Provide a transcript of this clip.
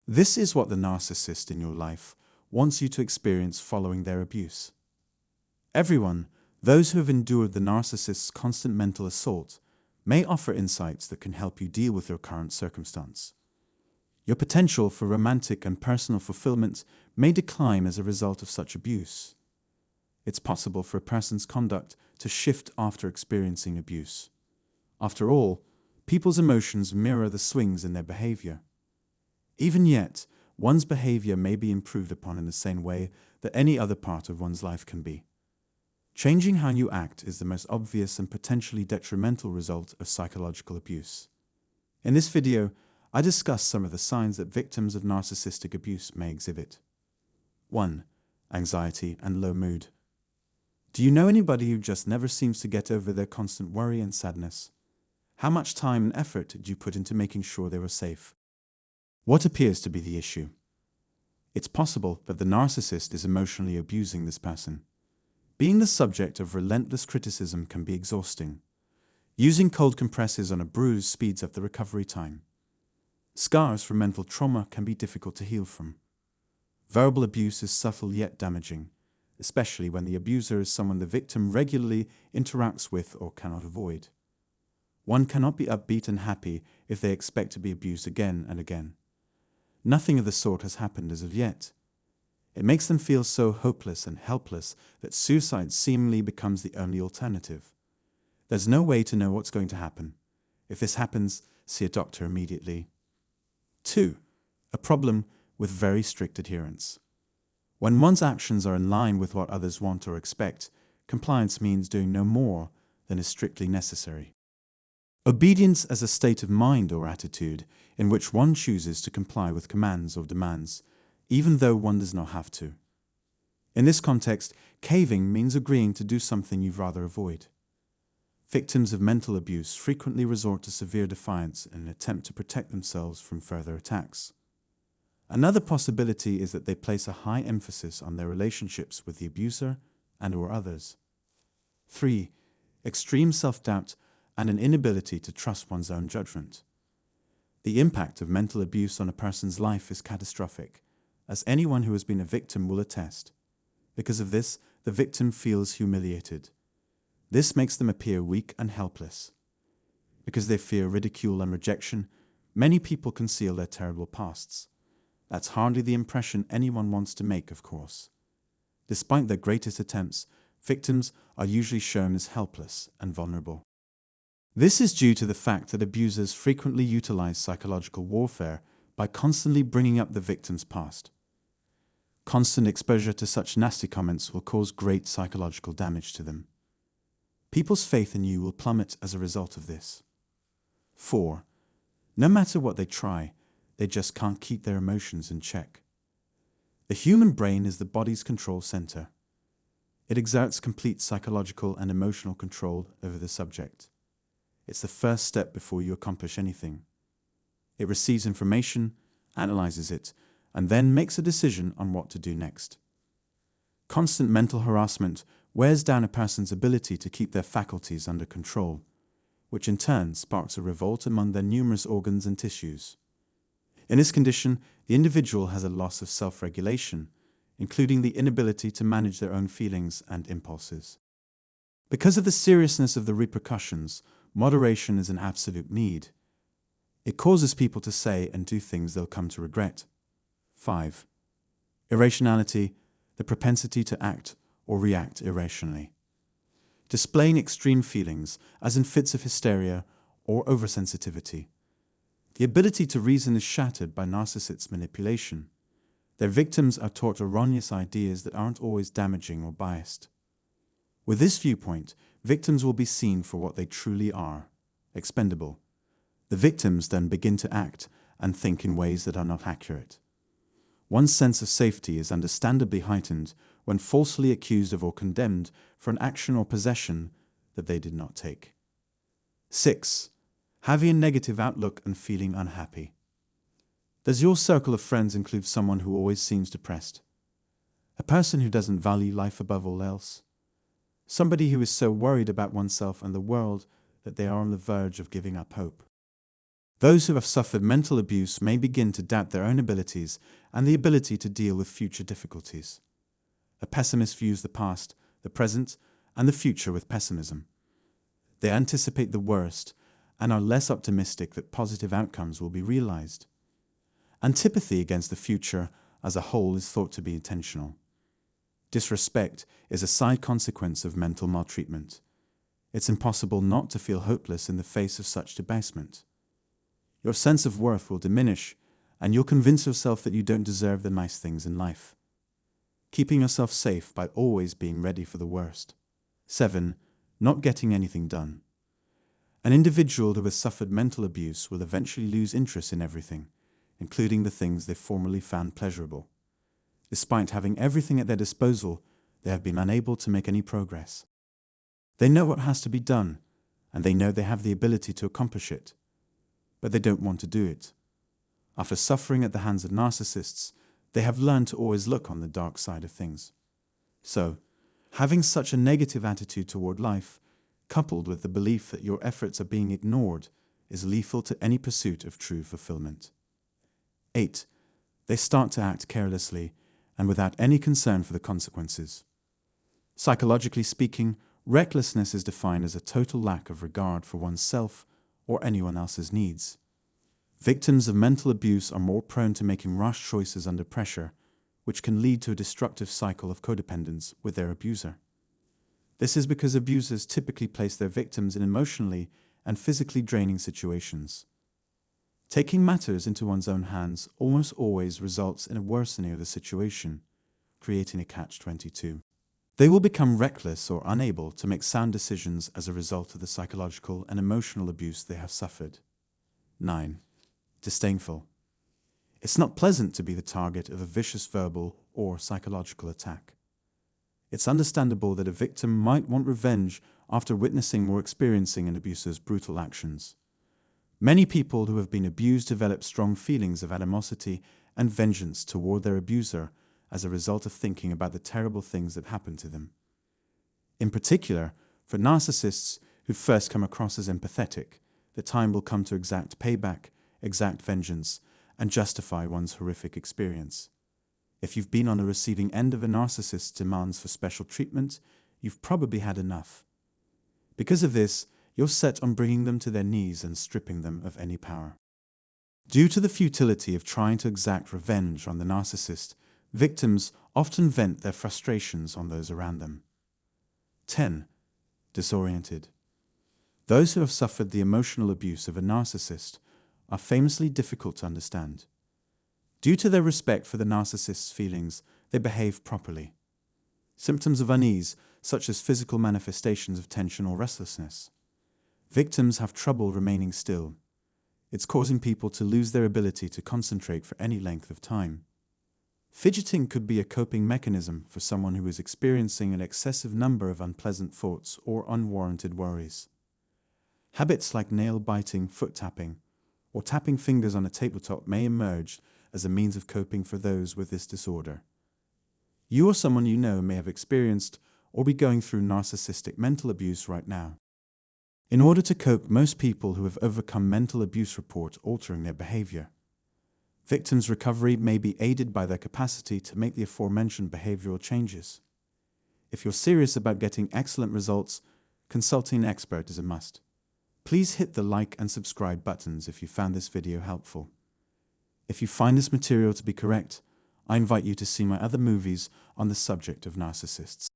This is what the narcissist in your life wants you to experience following their abuse. Everyone, those who have endured the narcissist's constant mental assault, may offer insights that can help you deal with your current circumstance. Your potential for romantic and personal fulfillment may decline as a result of such abuse. It's possible for a person's conduct to shift after experiencing abuse. After all, people's emotions mirror the swings in their behavior. Even yet, one's behavior may be improved upon in the same way that any other part of one's life can be. Changing how you act is the most obvious and potentially detrimental result of psychological abuse. In this video, I discuss some of the signs that victims of narcissistic abuse may exhibit. 1. Anxiety and low mood. Do you know anybody who just never seems to get over their constant worry and sadness? How much time and effort did you put into making sure they were safe? What appears to be the issue? It's possible that the narcissist is emotionally abusing this person. Being the subject of relentless criticism can be exhausting. Using cold compresses on a bruise speeds up the recovery time. Scars from mental trauma can be difficult to heal from. Verbal abuse is subtle yet damaging, especially when the abuser is someone the victim regularly interacts with or cannot avoid. One cannot be upbeat and happy if they expect to be abused again and again. Nothing of the sort has happened as of yet. It makes them feel so hopeless and helpless that suicide seemingly becomes the only alternative. There's no way to know what's going to happen. If this happens, see a doctor immediately. 2. A problem with very strict adherence. When one's actions are in line with what others want or expect, compliance means doing no more than is strictly necessary. Obedience as a state of mind or attitude in which one chooses to comply with commands or demands, even though one does not have to. In this context, caving means agreeing to do something you'd rather avoid. Victims of mental abuse frequently resort to severe defiance in an attempt to protect themselves from further attacks. Another possibility is that they place a high emphasis on their relationships with the abuser and/or others. 3. Extreme self-doubt and an inability to trust one's own judgment. The impact of mental abuse on a person's life is catastrophic, as anyone who has been a victim will attest. Because of this, the victim feels humiliated. This makes them appear weak and helpless. Because they fear ridicule and rejection, many people conceal their terrible pasts. That's hardly the impression anyone wants to make, of course. Despite their greatest attempts, victims are usually shown as helpless and vulnerable. This is due to the fact that abusers frequently utilize psychological warfare by constantly bringing up the victim's past. Constant exposure to such nasty comments will cause great psychological damage to them. People's faith in you will plummet as a result of this. 4. No matter what they try, they just can't keep their emotions in check. The human brain is the body's control center. It exerts complete psychological and emotional control over the subject. It's the first step before you accomplish anything. It receives information, analyzes it, and then makes a decision on what to do next. Constant mental harassment wears down a person's ability to keep their faculties under control, which in turn sparks a revolt among their numerous organs and tissues. In this condition, the individual has a loss of self-regulation, including the inability to manage their own feelings and impulses. Because of the seriousness of the repercussions, moderation is an absolute need. It causes people to say and do things they'll come to regret. 5. Irrationality, the propensity to act or react irrationally. Displaying extreme feelings, as in fits of hysteria or oversensitivity. The ability to reason is shattered by narcissists' manipulation. Their victims are taught erroneous ideas that aren't always damaging or biased. With this viewpoint, victims will be seen for what they truly are, expendable. The victims then begin to act and think in ways that are not accurate. One's sense of safety is understandably heightened when falsely accused of or condemned for an action or possession that they did not take. 6. Having a negative outlook and feeling unhappy. Does your circle of friends include someone who always seems depressed? A person who doesn't value life above all else? Somebody who is so worried about oneself and the world that they are on the verge of giving up hope? Those who have suffered mental abuse may begin to doubt their own abilities and the ability to deal with future difficulties. A pessimist views the past, the present, and the future with pessimism. They anticipate the worst and are less optimistic that positive outcomes will be realized. Antipathy against the future as a whole is thought to be intentional. Disrespect is a side consequence of mental maltreatment. It's impossible not to feel hopeless in the face of such debasement. Your sense of worth will diminish, and you'll convince yourself that you don't deserve the nice things in life. Keeping yourself safe by always being ready for the worst. 7. Not getting anything done. An individual who has suffered mental abuse will eventually lose interest in everything, including the things they formerly found pleasurable. Despite having everything at their disposal, they have been unable to make any progress. They know what has to be done, and they know they have the ability to accomplish it, but they don't want to do it. After suffering at the hands of narcissists, they have learned to always look on the dark side of things. So, having such a negative attitude toward life, coupled with the belief that your efforts are being ignored, is lethal to any pursuit of true fulfillment. 8. They start to act carelessly and without any concern for the consequences. Psychologically speaking, recklessness is defined as a total lack of regard for oneself or anyone else's needs. Victims of mental abuse are more prone to making rash choices under pressure, which can lead to a destructive cycle of codependence with their abuser. This is because abusers typically place their victims in emotionally and physically draining situations. Taking matters into one's own hands almost always results in a worsening of the situation, creating a catch-22. They will become reckless or unable to make sound decisions as a result of the psychological and emotional abuse they have suffered. 9. Disdainful. It's not pleasant to be the target of a vicious verbal or psychological attack. It's understandable that a victim might want revenge after witnessing or experiencing an abuser's brutal actions. Many people who have been abused develop strong feelings of animosity and vengeance toward their abuser as a result of thinking about the terrible things that happened to them. In particular, for narcissists who first come across as empathetic, the time will come to exact payback, exact vengeance, and justify one's horrific experience. If you've been on the receiving end of a narcissist's demands for special treatment, you've probably had enough. Because of this, you're set on bringing them to their knees and stripping them of any power. Due to the futility of trying to exact revenge on the narcissist, victims often vent their frustrations on those around them. 10. Disoriented. Those who have suffered the emotional abuse of a narcissist are famously difficult to understand. Due to their respect for the narcissist's feelings, they behave properly. Symptoms of unease, such as physical manifestations of tension or restlessness. Victims have trouble remaining still. It's causing people to lose their ability to concentrate for any length of time. Fidgeting could be a coping mechanism for someone who is experiencing an excessive number of unpleasant thoughts or unwarranted worries. Habits like nail-biting, foot-tapping, or tapping fingers on a tabletop may emerge as a means of coping for those with this disorder. You or someone you know may have experienced or be going through narcissistic mental abuse right now. In order to cope, most people who have overcome mental abuse report altering their behavior. Victims' recovery may be aided by their capacity to make the aforementioned behavioral changes. If you're serious about getting excellent results, consulting an expert is a must. Please hit the like and subscribe buttons if you found this video helpful. If you find this material to be correct, I invite you to see my other movies on the subject of narcissists.